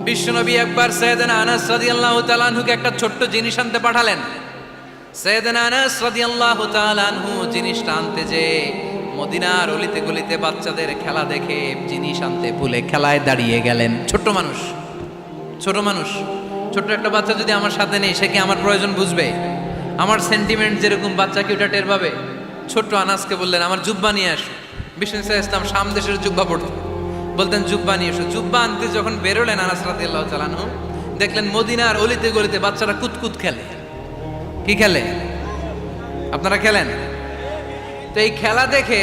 বিশ্বনবী একবার সাইয়েদনা আনাস রাদিয়াল্লাহু তাআলা আনহুকে একটা ছোট্ট জিনিস আনতে পাঠালেন। সাইয়েদনা আনাস রাদিয়াল্লাহু তাআলা আনহু জিনিসটা আনতে যে মদিনার অলিতে গলিতে বাচ্চাদের খেলা দেখে জিনিস আনতে ভুলে খেলায় দাঁড়িয়ে গেলেন। ছোট মানুষ, ছোট্ট একটা বাচ্চা যদি আমার সাথে নেই, সে কি আমার প্রয়োজন বুঝবে? আমার সেন্টিমেন্ট যেরকম বাচ্চা কি ওটা টের পাবে? ছোট্ট আনাসকে বললেন, আমার জুব্বা নিয়ে আসো। বিষ্ণু ইসলাম শাম দেশের জুব্বা পড়তেন, বলতেন জুব্বা নিয়ে এসো। জুব্বা আনতে যখন বেরোলেন আনাস রাদিয়াল্লাহু তাআলা আনহু, দেখলেন মদিনার অলিতে গলিতে বাচ্চারা কুতকুত খেলে। কি খেলে? আপনারা খেলেন? তো এই খেলা দেখে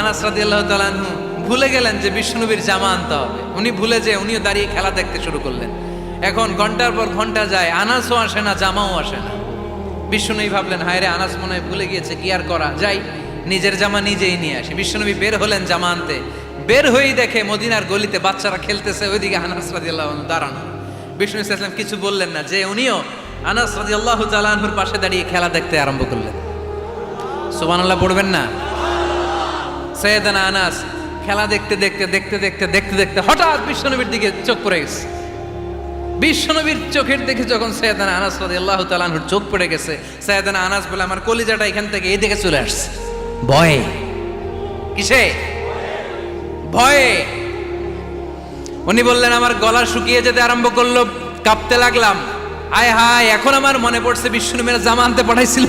আনাস রাদিয়াল্লাহু তাআলা আনহু ভুলে গেলেন যে বিশ্বনবীর জামা আনতে হবে। উনি ভুলে যে উনিও দাঁড়িয়ে খেলা দেখতে শুরু করলেন। এখন ঘন্টার পর ঘন্টা যায়, আনাসও আসে না, জামাও আসে না। বিশ্বনবী ভাবলেন, হায় রে, আনাস মনে হয় ভুলে গিয়েছে, কি আর করা যাই, নিজের জামা নিজেই নিয়ে আসি। বিশ্বনবী বের হলেন জামা আনতে। বের হয়েই দেখে মদিনার গলিতে বাচ্চারা খেলতেছে, ওইদিকে আনাস রাদিয়াল্লাহু আনহু দাঁড়ানো। বিষ্ণু ইসলাম কিছু বললেন না, যে উনিও আনাস রাদিয়াল্লাহু তাআলা আনহুর পাশে দাঁড়িয়ে খেলা দেখতে আরম্ভ করলেন। সুবহানাল্লাহ পড়বেন না? সাইয়েদনা আনাস খেলা দেখতে হঠাৎ বিশ্বনবীর দিকে চোখ পড়ে গেছে। বিশ্বনবীর চোখের দিকে যখন সাইয়েদনা আনাস রাদিয়াল্লাহু তাআলা আনহুর চোখ পড়ে গেছে, সাইয়েদনা আনাস বলে, আমার কলিজাটা এখান থেকে এই দিকে চলে আসছে ভয়ে। কিসে? ভয়ে। উনি বললেন, আমার গলা শুকিয়ে যেতে আরম্ভ করলো, কাঁপতে লাগলাম। আয় হায়, এখন আমার মনে পড়ছে বিশ্বনবীর জামা আনতে পাঠাইছিল,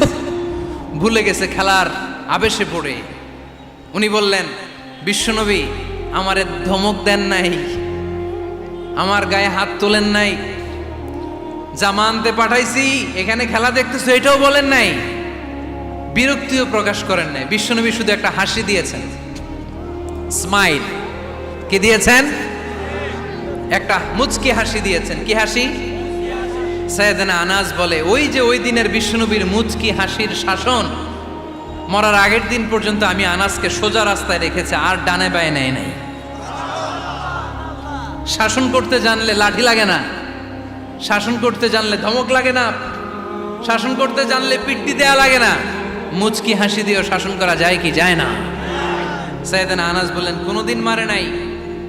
ভুলে গেছে খেলার আবেশে পড়ে। উনি বললেন, বিশ্বনবী আমারে ধমক দেন নাই, আমার গায়ে হাত তোলেন নাই, জামা আনতে পাঠাইছি, এখানে খেলা দেখতেছো এটাও বলেন নাই, বিরক্তিও প্রকাশ করেন নাই। বিশ্বনবী শুধু একটা হাসি দিয়েছেন, স্মাইল। কি দিয়েছেন? একটা মুচকি হাসি দিয়েছেন। কি হাসি? সাইয়েদনা আনাস বলে, ওই যে ওই দিনের বিশ্বনবীর মুচকি হাসির শাসন মরার আগের দিন পর্যন্ত আমি আনাসকে সোজা রাস্তায় রেখেছে, আর ডানে বায়ে নেয় নাই। শাসন করতে জানলে লাঠি লাগে না, শাসন করতে জানলে ধমক লাগে না, শাসন করতে জানলে পিট্টি দেয়া লাগে না। মুচকি হাসি দিয়েও শাসন করা যায় কি যায় না? সাইয়েদনা আনাস বললেন, কোনোদিন মারে নাই,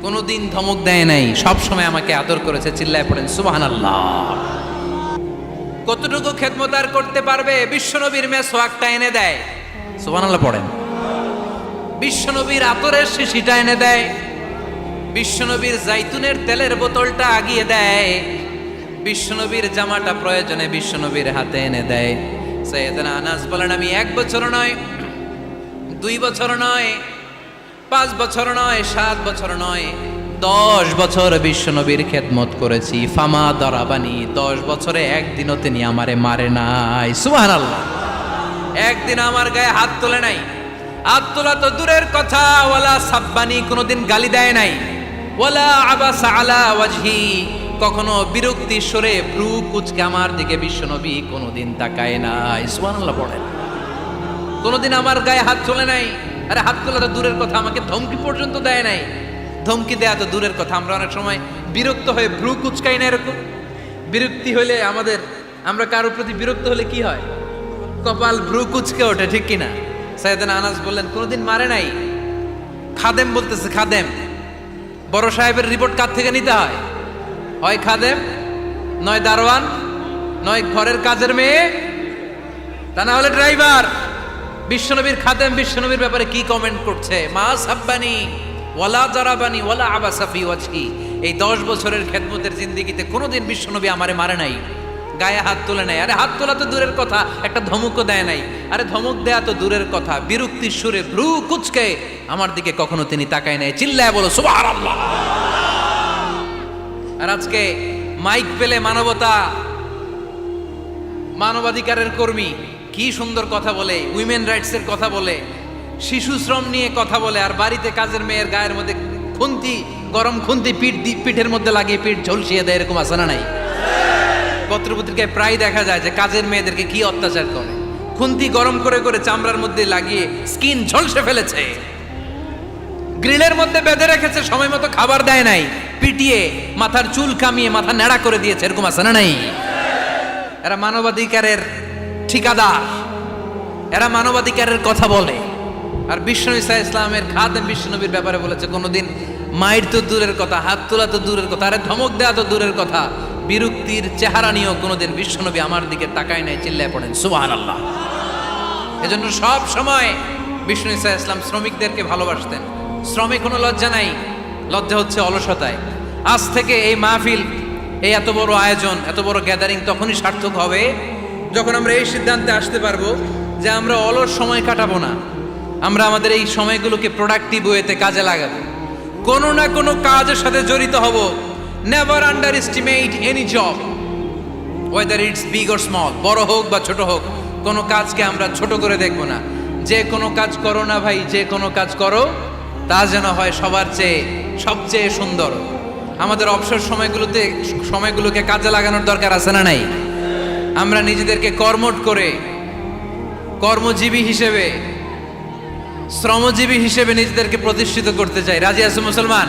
কোনোদিন ধমক দেয় নাই, সব সময় আমাকে আদর করেছে। চিল্লায় পড়েন সুবহানাল্লাহ। কতটুকু খেদমত আর করতে পারবে? বিশ্বনবীর মেসওয়াকটা এনে দেয়, সুবহানাল্লাহ পড়েন। বিশ্বনবীর আতরের শিশিটা এনে দেয়, বিশ্বনবীর জাইতুনের তেলের বোতলটা আগিয়ে দেয়, বিশ্বনবীর জামাটা প্রয়োজনে বিশ্বনবীর হাতে এনে দেয়। সাইয়েদনা আনাস বলেন, আমি 1 বছর নয়, 2 বছর নয়, 5 বছর নয়, 7 বছর নয়, 10 বছর বিশ্বনবীর খেদমত করেছি। ফামা দরাবানি, 10 বছরে একদিনও তিনি আমারে মারে নাই। সুবহানাল্লাহ। একদিন আমার গায়ে হাত তোলে নাই, হাত তোলা তো দূরের কথা, ওয়ালা সাব্বানি, কোনোদিন গালি দেয় নাই, ওয়ালা আবাসা আলা ওয়াজহি, কখনো বিরক্তি সরে ভ্রু কুচকে আমার দিকে বিশ্বনবী কোনোদিন তাকায় নাই। সুবহানাল্লাহ পড়েন। কোনোদিন আমার গায়ে হাত তোলে নাই। আরে হাত তোলা তো দূরের কথা, আমাকে ধমকি পর্যন্ত দেয় নাই। ধমকি দেয়া তো দূরের কথা, আমরা অনেক সময় বিরক্ত হয়ে ভ্রু কুচকাই না, এরকম বিরক্তি হলে আমরা কারোর প্রতি বিরক্ত হলে কি হয়? কপাল ভ্রু কুচকে ওঠে, ঠিক কিনা? সাইয়েদনা আনাস বললেন, কোনোদিন মারে নাই। খাদেম বলতেছে, খাদেম, বড় সাহেবের রিপোর্ট কার থেকে নিতে হয়? হয় খাদেম, নয় দারোয়ান, নয় ঘরের কাজের মেয়ে, তা না হলে ড্রাইভার। বিশ্বনবীর খাদেম বিশ্বনবীর ব্যাপারে কি কমেন্ট করছে? মা সাব্বানি ওয়ালা জারাবানি ওয়ালা আবাসা ফি ওয়াজহি, এই 10 বছরের খেদমতের জিন্দেগিতে কোনোদিন বিশ্বনবী আমারে মারে নাই, গায়ে হাত তোলে নাই। আরে হাত তোলা তো দূরের কথা, একটা ধমকও দেয় নাই। আরে ধমক দেয়া তো দূরের কথা, বিরক্তির সুরে ভ্রু কুচকে আমার দিকে কখনো তিনি তাকায় নাই। চিল্লায় বলো সুবহানাল্লাহ। আর আজকে মাইক পেলে মানবতা, মানবাধিকারের কর্মী কি সুন্দর কথা বলে, উইমেন রাইটস এর কথা বলে, শিশু শ্রম নিয়ে কথা বলে, আর বাড়িতে কাজের মেয়ের গায়ের মধ্যে খুন্তি, গরম খুন্তি পিঠের মধ্যে লাগিয়ে পিঠ ঝলসিয়ে দেয়, এরকম আছে না নাই? পত্রপত্রিকায় প্রায় দেখা যায় যে কাজের মেয়েদেরকে কি অত্যাচার করে, খুন্তি গরম করে করে চামড়ার মধ্যে লাগিয়ে স্কিন ঝলসে ফেলেছে, গ্রিলের মধ্যে বেঁধে রেখেছে, সময় মতো খাবার দেয় নাই, পিটিয়ে মাথার চুল কামিয়ে মাথা ন্যাড়া করে দিয়েছে, এরকম আছে না নাই? এরা মানবাধিকারের ঠিকাদার, এরা মানবাধিকারের কথা বলে। আর বিশ্বনবী সাল্লাল্লাহু আলাইহি ওয়াসাল্লামের খাদেম বিশ্বনবীর ব্যাপারে বলেছে, কোনোদিন মায়ের তো দূরের কথা, হাত তোলা তো দূরের কথা, আরে ধমক দেওয়া তো দূরের কথা, বিরক্তির চেহারা নিয়েও কোনোদিন বিশ্বনবী আমার দিকে তাকায় নাই, চিল্লায় পড়েন সুবহানাল্লাহ। এজন্য সব সময় বিষ্ণু ঈসা ইসলাম শ্রমিকদেরকে ভালোবাসতেন। শ্রমে কোনো লজ্জা নাই, লজ্জা হচ্ছে অলসতায়। আজ থেকে এই মাহফিল, এই এত বড় আয়োজন, এত বড় গ্যাদারিং তখনই সার্থক হবে যখন আমরা এই সিদ্ধান্তে আসতে পারবো যে আমরা অলস সময় কাটাবো না, আমরা আমাদের এই সময়গুলোকে প্রোডাক্টিভ ওয়েতে কাজে লাগাবো, কোনো না কোনো কাজের সাথে জড়িত হব। Never under estimate any job, whether it's big or small, বড় হোক বা ছোট হোক, কোনো কাজকে আমরা ছোট করে দেখবো না। যে কোনো কাজ করো না ভাই, যে কোনো কাজ করো তা যেন হয় সবার চেয়ে সবচেয়ে সুন্দর। আমাদের অবসর সময়গুলোকে কাজে লাগানোর দরকার আছে না নাই? আমরা নিজেদেরকে কর্মঠ করে, কর্মজীবী হিসেবে, শ্রমজীবী হিসেবে নিজেদেরকে প্রতিষ্ঠিত করতে চাই। রাজি আছো মুসলমান?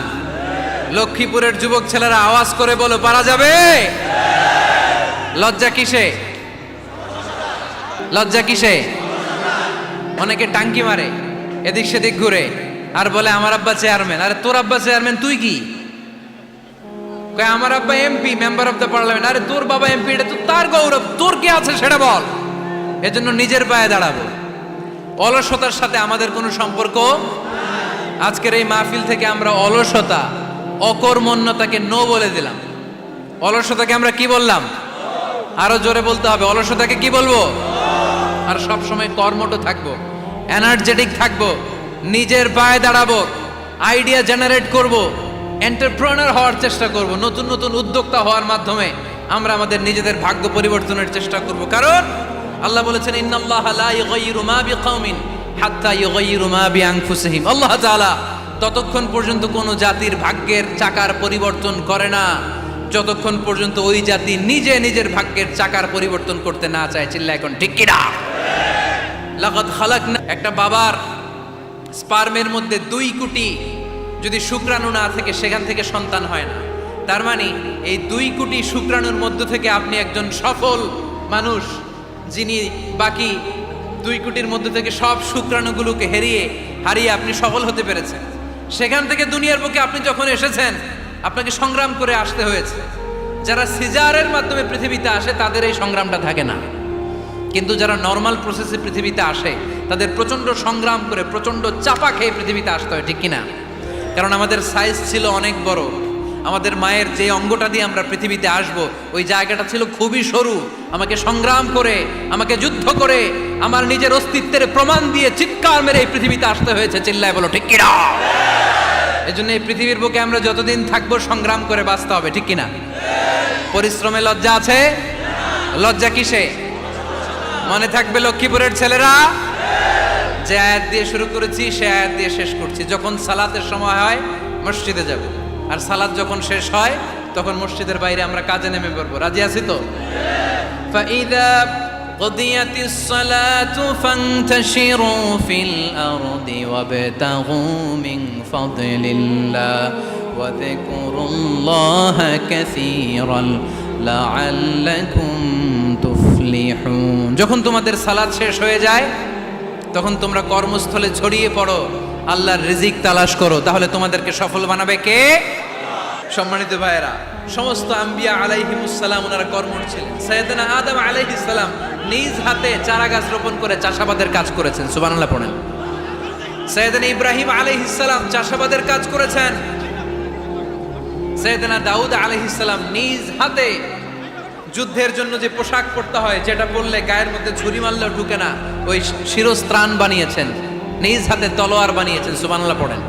লক্ষ্মীপুরের যুবক ছেলেরা আওয়াজ করে বলো, পারা যাবে? লজ্জা কিসে? লজ্জা কিসে? অনেকে টাঙ্কি মারে, এদিক সেদিক ঘুরে আর বলে আমার আব্বা চেয়ারম্যান। আরে তোর আব্বা চেয়ারম্যান, তুই কি? আমার আব্বা MP, member of the parliament. আরে তোর বাবা এমপি, এটা তো তার গৌরব, তোর কি আছে সেটা বল। এজন্য নিজের পায়ে দাঁড়াবো। অলসতার সাথে আমাদের কোনো সম্পর্ক। আজকের এই মাহফিল থেকে আমরা অলসতা, অকর্মণ্যতাকে নো বলে দিলাম। অলসতাকে আমরা কি বললাম? আরো জোরে বলতে হবে, অলসতাকে কি বলবো? আর সব সময় কর্মঠ থাকবো, এনার্জেটিক থাকবো, নিজের পায়ে দাঁড়াবো, আইডিয়া জেনারেট করব, এন্টারপ্রেনার হওয়ার চেষ্টা করব, নতুন নতুন উদ্যোক্তা হওয়ার মাধ্যমে আমরা আমাদের নিজেদের ভাগ্য পরিবর্তনের চেষ্টা করব। কারণ আল্লাহ বলেছেন, ইন্নাল্লাহা লা ইউগাইয়িরু মা বিকাওমিন হাত্তা ইউগাইয়িরু মা বিআনফুসিহিম। আল্লাহ তাআলা ততক্ষণ পর্যন্ত কোনো জাতির ভাগ্যের চাকার পরিবর্তন করে না যতক্ষণ পর্যন্ত ওই জাতি নিজে নিজের ভাগ্যের চাকার পরিবর্তন করতে না চায়। চিল্লা এখন ঠিক কিনা? লাকাদ খালাকনা, একটা বাবার স্পার্মের মধ্যে 2 কোটি যদি শুক্রাণু না থাকে, সেখান থেকে সন্তান হয় না। তার মানে এই 2 কোটি শুক্রাণুর মধ্য থেকে আপনি একজন সফল মানুষ, যিনি বাকি 2 কোটির মধ্য থেকে সব শুক্রাণুগুলোকে হারিয়ে আপনি সফল হতে পেরেছেন। সেখান থেকে দুনিয়ার বুকে আপনি যখন এসেছেন, আপনাকে সংগ্রাম করে আসতে হয়েছে। যারা সিজারের মাধ্যমে পৃথিবীতে আসে তাদের এই সংগ্রামটা থাকে না, কিন্তু যারা নর্মাল প্রসেসে পৃথিবীতে আসে তাদের প্রচন্ড সংগ্রাম করে, প্রচন্ড চাপা খেয়ে পৃথিবীতে আসতে হয়, ঠিক কিনা? কারণ আমাদের সাইজ ছিল অনেক বড়, আমাদের মায়ের যে অঙ্গটা দিয়ে আমরা পৃথিবীতে আসব ওই জায়গাটা ছিল খুবই সরু। আমাকে সংগ্রাম করে, আমাকে যুদ্ধ করে, আমার নিজের অস্তিত্বের প্রমাণ দিয়ে চিৎকার মেরে এই পৃথিবীতে আসতে হয়েছে। চিল্লায় বলো ঠিক কিনা? এজন্য এই পৃথিবীর বুকে আমরা যতদিন থাকবো সংগ্রাম করে বাঁচতে হবে, ঠিক কিনা? পরিশ্রমে লজ্জা আছে? লজ্জা কিসে? মনে থাকবে লক্ষ্মীপুরের ছেলেরা, যে আয়াত দিয়ে শুরু করেছি সে আয়াত দিয়ে শেষ করছি। যখন সালাতের সময় হয় মসজিদে যাব, আর সালাত যখন শেষ হয় তখন মসজিদের বাইরে আমরা কাজে নেমে পড়বো। রাজি আছি তো? ফাইদা কুদিয়াতিস সালাতু ফান্তাশিরু ফিল আরদি ওয়াবতাগু মিন ফাদলিল্লাহ ওয়া যিকুরুল্লাহা কাসীরান লাআল্লাকুম তুফলিহুন। যখন তোমাদের সালাত শেষ হয়ে যায় তখন তোমরা কর্মস্থলে ছড়িয়ে পড়ো, আল্লাহর রিজিক তালাশ করো, তাহলে তোমাদেরকে সফল বানাবে কে? সম্মানিত ভাইয়েরা, সমস্ত আম্বিয়া আলাইহিমুস সালাম ওনারা কর্মঠ ছিলেন। সাইয়েদনা আদম আলাইহিস সালাম নিজ হাতে চারা গাছ রোপণ করে চাষাবাদের কাজ করেছেন, সুবহানাল্লাহ পড়েন। সাইয়েদনা ইব্রাহিম আলাইহিস সালাম চাষাবাদের কাজ করেছেন। সাইয়েদনা দাউদ আলাইহিস সালাম নিজ হাতে যুদ্ধের জন্য যে পোশাক পরতে হয়, যেটা পরলে গায়ের মধ্যে ছুরি মারলেও ঢুকে না, ওই শিরস্ত্রাণ বানিয়েছেন, নিজ হাতে তলোয়ার বানিয়েছেন, সুবহানাল্লাহ পড়েন।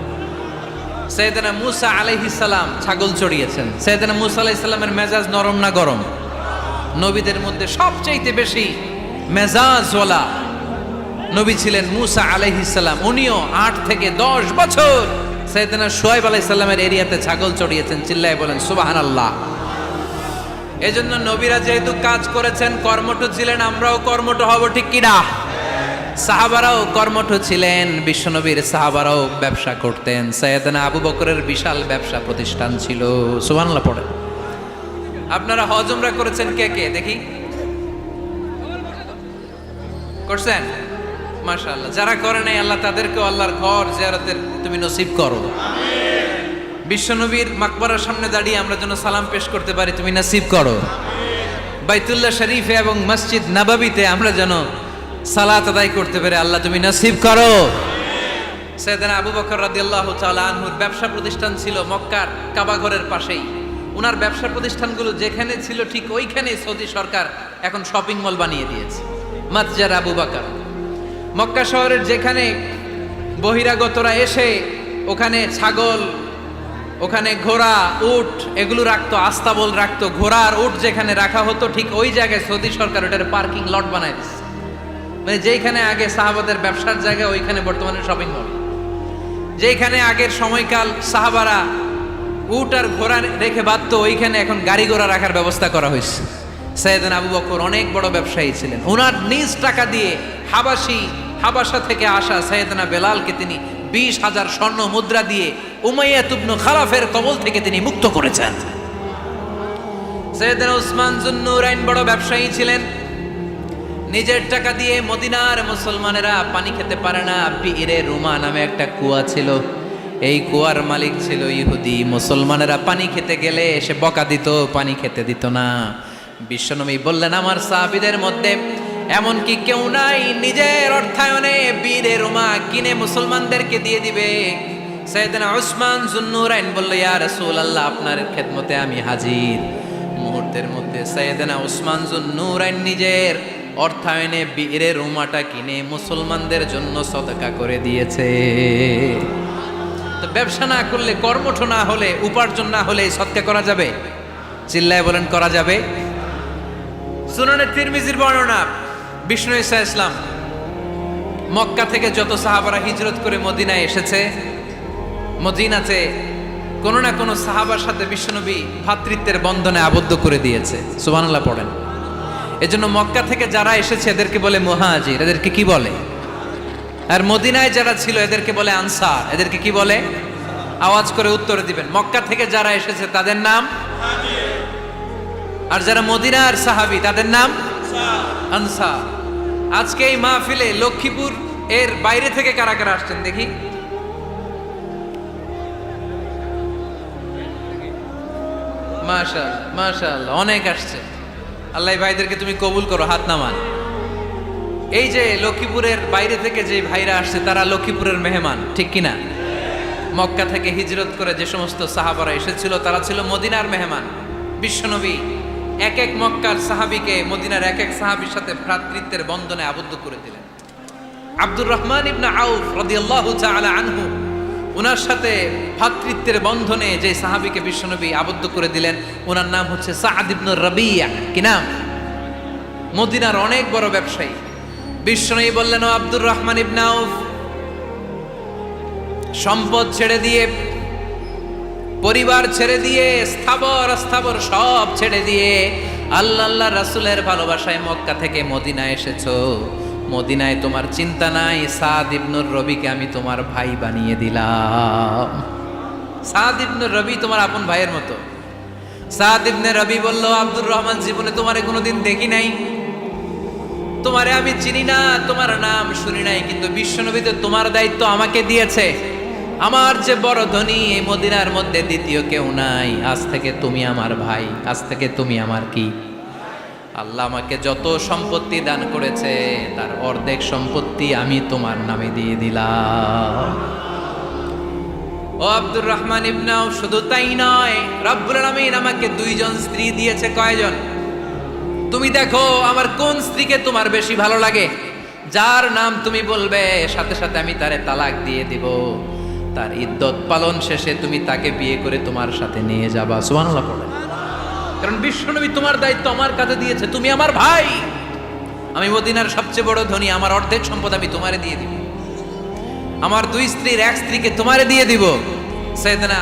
সাইয়েদনা মূসা আলাইহিস সালাম ছাগল চড়িয়েছেন। সাইয়েদনা মূসা আলাইহিস সালামের মেজাজ নরম না গরম? নবীদের মধ্যে সবচেয়ে বেশি মেজাজওয়ালা নবী ছিলেন মূসা আলাইহিস সালাম। উনিও 8 থেকে 10 বছর সাইয়েদনা শুআয়ব আলাইহিস সালামের এরিয়াতে ছাগল চড়িয়েছেন। চিল্লায় বলেন সুবহানাল্লাহ। এজন্য নবীরা যেহেতু কাজ করেছেন, কর্মঠ ছিলেন, আমরাও কর্মঠ হব, ঠিক কিনা? সাহাবারাও কর্মঠ ছিলেন, বিশ্বনবীর সাহাবারাও ব্যবসা করতেন। সাইয়েদনা আবু বকরের বিশাল ব্যবসা প্রতিষ্ঠান ছিল, সুবহানাল্লাহ পড়েন। আপনারা হজ উমরা করেছেন কে কে দেখি? করছেন? মাশাআল্লাহ। যারা করে নাই আল্লাহ তাদেরকেও আল্লাহর ঘর জিয়ারতের তুমি নসিব করো। বিশ্বনবীর মাকবরার সামনে দাঁড়িয়ে আমরা যেন সালাম পেশ করতে পারি, তুমি নসিব করো। বাইতুল্লাহ শরীফে এবং মসজিদ নববীতে আমরা যেন সালাত আদায় করতে পারি, আল্লাহ তুমি নসিব করো। সাইয়েদনা আবু বকর রাদিয়াল্লাহু তাআলা আনহুর ব্যবসা প্রতিষ্ঠান ছিল মক্কার কাবা ঘরের পাশেই। উনার ব্যবসা প্রতিষ্ঠানগুলো যেখানে ছিল ঠিক ওইখানে সৌদি সরকার এখন শপিং মল বানিয়ে দিয়েছে, মাতজার আবু বকর। মক্কা শহরের যেখানে বহিরাগতরা এসে ওখানে ছাগল, ওখানে ঘোড়া, উট এগুলো রাখতো, আস্তাবল রাখতো, ঘোড়া আর উট যেখানে রাখা হতো ঠিক ওই জায়গায় সৌদি সরকার ওটার পার্কিং লট বানায় দিচ্ছে। মানে যেখানে আগে সাহাবাদের ব্যবসার জায়গা ওইখানে বর্তমানে শপিং মল। যেখানে আগের সময়কাল সাহাবারা উট আর ঘোড়া রেখে বাঁধতো ওইখানে এখন গাড়ি ঘোড়া রাখার ব্যবস্থা করা হয়েছে। সাইয়েদনা আবু বকর অনেক বড় ব্যবসায়ী ছিলেন। ওনার নিজ টাকা দিয়ে হাবাসা থেকে আসা সাইয়েদনা বেলালকে তিনি 20,000 স্বর্ণ মুদ্রা দিয়ে উমাইয়া ইবনে খালাফের কবল থেকে তিনি মুক্ত করেছেন। সাইয়েদনা উসমান যুন্নুরাইন বড় ব্যবসায়ী ছিলেন। নিজের টাকা দিয়ে মদিনার মুসলমানেরা পানি খেতে পারে না, বীরে রুমা নামে একটা কুয়া ছিল, এই কুয়ার মালিক ছিল ইহুদি। মুসলমানেরা পানি খেতে গেলে এসে বকা দিত, পানি খেতে দিত না। বিশ্বনবী বললেন, আমার সাহাবীদের মধ্যে এমন কি কেউ নাই নিজের অর্থায়নে বীরে রুমা কিনে মুসলমানদেরকে দিয়ে দিবে? সাইয়েদনা উসমান যুন্নুরাইন বলল, ইয়া রাসূলুল্লাহ, আপনার খেদমতে আমি হাজির। মুহূর্তের মধ্যে সাইয়েদনা উসমান যুন্নুরাইন নিজের অর্থায়নে বীরে রুমাটা কিনে মুসলমানদের জন্য সদকা করে দিয়েছে। তো ব্যবসা না করলে, কর্মঠ না হলে, উপার্জন না হলে সদকা করা যাবে? চিল্লায় বলেন, করা যাবে? সুনানে তিরমিজির বর্ণনা, বিষ্ণু ঈসা ইসলাম মক্কা থেকে যত সাহাবারা হিজরত করে মদিনায় এসেছে, মদিনাতে কোনো না কোনো সাহাবার সাথে বিশ্বনবী ভ্রাতৃত্বের বন্ধনে আবদ্ধ করে দিয়েছে। সুবহানাল্লাহ পড়েন। এজন্য মক্কা থেকে যারা এসেছে এদেরকে বলে মুহাজির। এদেরকে কি বলে? আর মদিনায় যারা ছিল এদেরকে বলে আনসার। এদেরকে কি বলে? আওয়াজ করে উত্তর দিবেন। মক্কা থেকে যারা এসেছে তাদের নাম মুহাজির, আর যারা মদিনার সাহাবী তাদের নাম আনসার। আজকে এই মাহফিলে লক্ষ্মীপুর এর বাইরে থেকে কারা কারা আসছেন দেখি? মাশাআল্লাহ, মাশাআল্লাহ, অনেক আসছে। আল্লাহ ভাইদেরকে তুমি কবুল করো, হাত নামান। এই যে লক্ষ্মীপুরের বাইরে থেকে যে ভাইরা আসছে তারা লক্ষ্মীপুরের মেহমান, ঠিক কিনা? মক্কা থেকে হিজরত করে যে সমস্ত সাহাবারা এসেছিল তারা ছিল মদিনার মেহমান। বিশ্বনবী এক এক মক্কার সাহাবীকে মদিনার এক এক সাহাবীর সাথে ভ্রাতৃত্বের বন্ধনে আবদ্ধ করে দিলেন। আব্দুর রহমান ইবনে আউফ রাদিয়াল্লাহু তাআলা আনহু, ওনার সাথে ভ্রাতৃত্বের বন্ধনে যে সাহাবীকে বিশ্বনবী আবদ্ধ করে দিলেন ওনার নাম হচ্ছে সাদ ইবনে রাবিয়া। কি নাম? মদিনার অনেক বড় ব্যবসায়ী। বিশ্বনবী বললেন, ও আব্দুর রহমান ইবনে আউফ, সম্পদ ছেড়ে দিয়ে, পরিবার ছেড়ে দিয়ে, স্থাবর অস্থাবর সব ছেড়ে দিয়ে আল্লাহ রাসূলের ভালোবাসায় মক্কা থেকে মদিনায় এসেছো। মদিনায় তোমার চিন্তা নাই, সাদ ইবনে রবিকে আমি তোমার ভাই বানিয়ে দিলাম। সাদ ইবনে রবি তোমার আপন ভাইয়ের মতো। সাদ ইবনে রবি বলল, আব্দুর রহমান, জীবনে তোমারে কোনোদিন দেখি নাই, তোমারে আমি চিনি না, তোমার নাম শুনি নাই, কিন্তু বিশ্বনবী তো তোমার দায়িত্ব আমাকে দিয়েছে। আমার যে বড় ধনী এই মদিনার মধ্যে দ্বিতীয় কেউ নাই। আজ থেকে তুমি আমার ভাই, আজ থেকে তুমি আমার কি? আল্লাহ আমাকে যত সম্পত্তি দান করেছে তার অর্ধেক সম্পত্তি আমি তোমার নামে দিয়ে দিলাম। ও আব্দুর রহমান ইবনে আউফ, শুধু তাই নয়, রব্বুল আলামিন আমাকে 2 জন স্ত্রী দিয়েছে। কয়জন? তুমি দেখো আমার কোন স্ত্রীকে তোমার বেশি ভালো লাগে, যার নাম তুমি বলবে সাথে সাথে আমি তারে তালাক দিয়ে দিব। তার ইদ্যত পালন শেষে তুমি তাকে বিয়ে করে তোমার সাথে নিয়ে যাবা। সুবহানাল্লাহ পড়ে। কারণ বিশ্বনবী তোমার দায়িত্ব আমার কাছে দিয়েছে, তুমি আমার ভাই, আমি মদিনার সবচেয়ে বড় ধনী, আমার অর্ধেক সম্পদ আমি তোমারে দিয়ে দিব। আমার 2 স্ত্রীর 1 স্ত্রীকে তোমারে দিয়ে দিব। সাইয়েদনা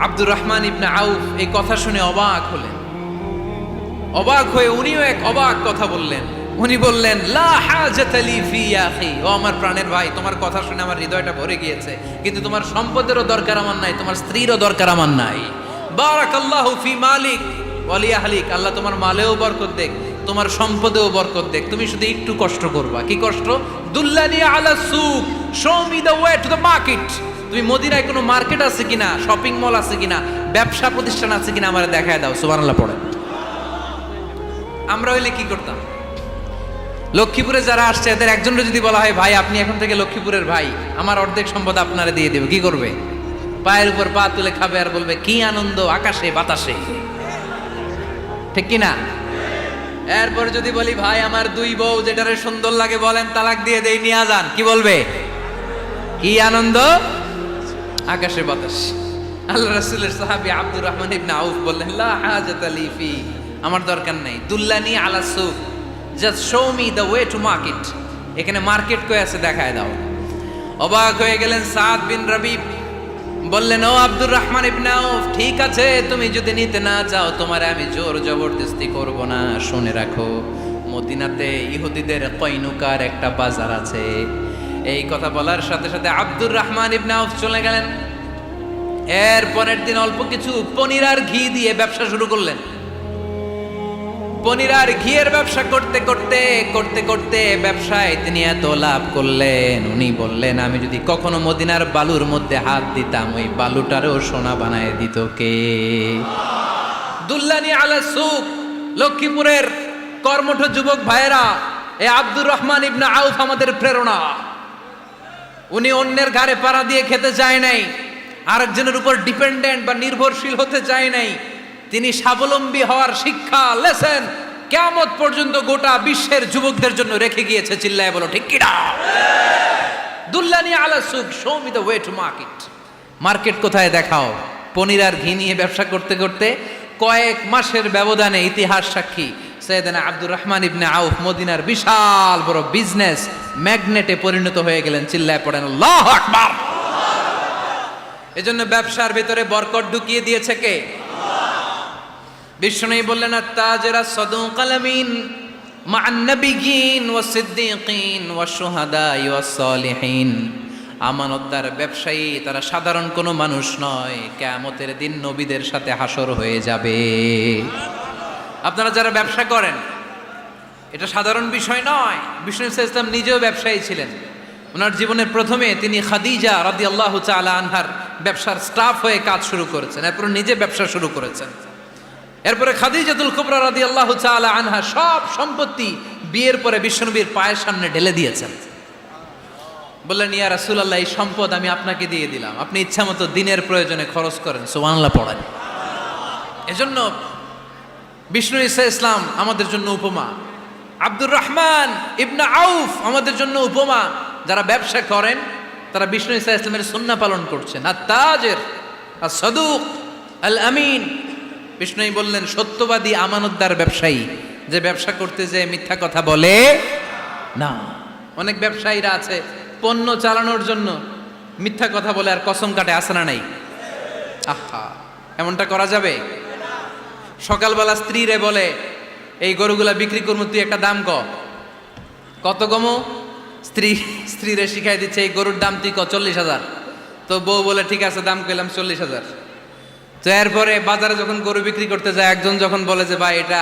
আব্দুর রহমান ইবনে আউফ এই কথা শুনে অবাক হলেন। অবাক হয়ে উনিও এক অবাক কথা বললেন। উনি বললেন, লা হাজাতা লি ফি ইয়া আখি, ও আমার প্রাণের ভাই, তোমার কথা শুনে আমার হৃদয়টা ভরে গিয়েছে, কিন্তু তোমার সম্পদেরও দরকার আমার নাই, তোমার স্ত্রীরও দরকার আমার নাই। বারাকাল্লাহু ফি মালিক ওয়া লি আহলিক, আল্লাহ তোমার মালেও বরকত দেখ, তোমার সম্পদেও বরকত দেখ। তুমি শুধু একটু কষ্ট করবা। কি কষ্ট? দুল্লানি আলা সুক, show me the way to the market. তুমি মদিনায় কোনো মার্কেট আছে কিনা, শপিং মল আছে কিনা, ব্যবসা প্রতিষ্ঠান আছে কিনা আমার দেখায় দাও। সুবহানাল্লাহ পড়ে। আমরা হইলে কি করতাম? লক্ষ্মীপুরে যারা আসছে এদের একজনের যদি বলা হয় ভাই আপনি এখন থেকে লক্ষ্মীপুরের ভাই, আমার অর্ধেক সম্পদ আপনারা দিয়ে দেব, কি করবে? পায়ের উপর পা তুলে খাবে আর বলবে কি আনন্দ আকাশে বাতাসে, ঠিক কিনা? এরপর যদি বলি ভাই আমার দুই বউ যেটারে সুন্দর লাগে বলেন তালাক দিয়ে দেই, নিয়ে যান, কি বলবে? কি আনন্দ আকাশে বাতাস। আল্লাহ রাসূলের সাহাবী আব্দুর রহমান ইবনে আউফ বললেন লা হাজাত লি ফি, আমার দরকার নেই, দুল্লানি আলা সুক, just show me the way to market, এখানে মার্কেট কই আছে দেখায় দাও। অবাক হয়ে গেলেন সাদ বিন রবিব, বললেন ও আব্দুর রহমান ইবনে আউফ, ঠিক আছে তুমি যদি নিতে না চাও তোমারে আমি জোর জবরদস্তি করব না, শুনে রাখো মদিনাতে ইহুদিদের কয়নুকার একটা বাজার আছে। এই কথা বলার সাথে সাথে আব্দুর রহমান ইবনে আউফ চলে গেলেন। এর পরের দিন অল্প কিছু পনির আর ঘি দিয়ে ব্যবসা শুরু করলেন। পনির আর ঘিয়ের ব্যবসা করতে করতে করতে করতে ব্যবসায় তিনি এত লাভ করলেন, উনি বললেন আমি যদি কখনো মদিনার বালুর মধ্যে হাত দিতাম ওই বালুটারও সোনা বানায় দিত কে? দুল্লানি আলা সুক, লক্ষ্মীপুরের কর্মঠ যুবক ভাইয়েরা, এই আব্দুর রহমান ইবনে আউফ আমাদের প্রেরণা। উনি অন্যের ঘাড়ে পাড়া দিয়ে খেতে চায় নাই, আরেকজনের উপর ডিপেন্ডেন্ট বা নির্ভরশীল হতে চায় নাই। তিনি স্বাবলম্বী হওয়ার শিক্ষা লেসেন কিয়ামত পর্যন্ত গোটা বিশ্বের যুবকদের জন্য রেখে গিয়েছে। চিল্লায় বলো ঠিক কিনা? দুল্লানি আলা সুক, show me the way to market. Market কোথায় দেখাও। পনির আর ঘি নিয়ে ব্যবসা করতে করতে কয়েক মাসের ব্যবধানে ইতিহাস সাক্ষী সাইয়েদনা আব্দুর রহমান ইবনে আউফ মদিনার বিশাল বড় বিজনেস ম্যাগনেটে পরিণত হয়ে গেলেন। চিল্লায় পড়েন আল্লাহু আকবার। এজন্য ব্যবসার ভিতরে বরকত ঢুকিয়ে দিয়েছে কে? বিষ্ণু বললেন আত-তাজিরা সাদুকাল আমিন মা'আন নাবিয়্যিন ওয়াস সিদ্দীকিন ওয়াশ শুহাদা ওয়াস সালিহিন। আমানতদার ব্যবসায়ী তারা সাধারণ কোনো মানুষ নয়, কিয়ামতের দিন নবীদের সাথে হাসর হয়ে যাবে। আপনারা যারা ব্যবসা করেন এটা সাধারণ বিষয় নয়। বিষ্ণু ইসলাম নিজেও ব্যবসায়ী ছিলেন। ওনার জীবনের প্রথমে তিনি খাদিজা রাদিয়াল্লাহু তাআলা আনহার ব্যবসার স্টাফ হয়ে কাজ শুরু করেছেন, এরপর নিজে ব্যবসা শুরু করেছেন। এরপরে খাদিজাতুল কুবরা রাদিয়াল্লাহু তাআলা আনহা সব সম্পত্তি বিয়ের পরে বিশ্বনবীর পায়ের সামনে ঢেলে দিয়েছেন। বললেন ইয়া রাসূলুল্লাহ এই সম্পদ আমি আপনাকে দিয়ে দিলাম, আপনি ইচ্ছামতো দিনের প্রয়োজনে খরচ করেন। সুবহানাল্লাহ পড়েন। এজন্য বিষ্ণু ইসলাম আমাদের জন্য উপমা, আব্দুর রহমান ইবনে আউফ আমাদের জন্য উপমা। যারা ব্যবসা করেন তারা বিষ্ণু ইসলামের সুন্নাহ পালন করছেন। আত-তাজির আস-সাদুক আল আমিন। বিষ্ণুই বললেন সত্যবাদী আমানতদার ব্যবসায়ী, যে ব্যবসা করতে যে মিথ্যা কথা বলে না। অনেক ব্যবসায়ীরা আছে পণ্য চালানোর জন্য মিথ্যা কথা বলে আর কসম কাটে, আছে না নাই? আহা, এমনটা করা যাবে? সকালবেলা স্ত্রীরে বলে এই গরুগুলা বিক্রি করবো, তুই একটা দাম কত কমো? স্ত্রীরে শিখাই দিচ্ছে এই গরুর দাম তুই 40,000। তো বউ বলে ঠিক আছে দাম কইলাম 40,000। তো এরপরে বাজারে যখন গরু বিক্রি করতে যায় একজন যখন বলে যে ভাই এটা